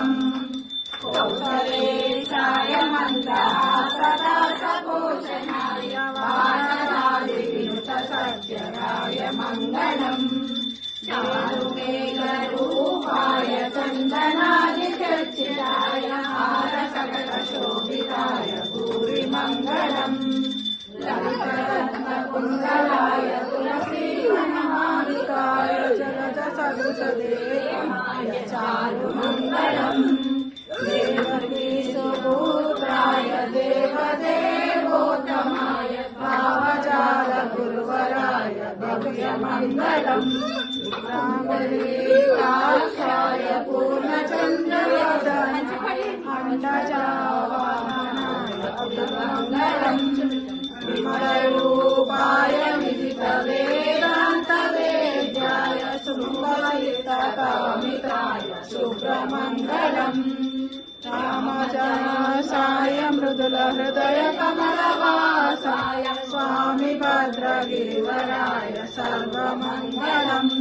मङ्गलम् कौशलेशाय मन्दहासदा सकोशनाय वानरादिविनुतसज्जनाय मङ्गलम् चारुमेघरूपाय चन्दनादिचर्चिताय हारसकटशोभिताय भूरिमङ्गलम् ललितरत्नकुण्डलाय तुलसीवनमालिकाय जलजसदृशदेयमाय चारुमङ्गलम् देवकीसुपुत्राय देवदेवोत्तमाय भावजालगुरुवराय भव्यमङ्गलम् रामलीलाक्षाय पूर्णचन्द्रवदनाय अण्डजावाहनाय अभिमङ्गलम् विमलरूपाय विदितवेदान्तवेद्याय शृङ्गलितकामिताय शुभ्रमङ्गलम् रामजनसाय मृदुलहृदयकमलवासाय स्वामी भद्रगिरिवराय सर्वमङ्गलम्।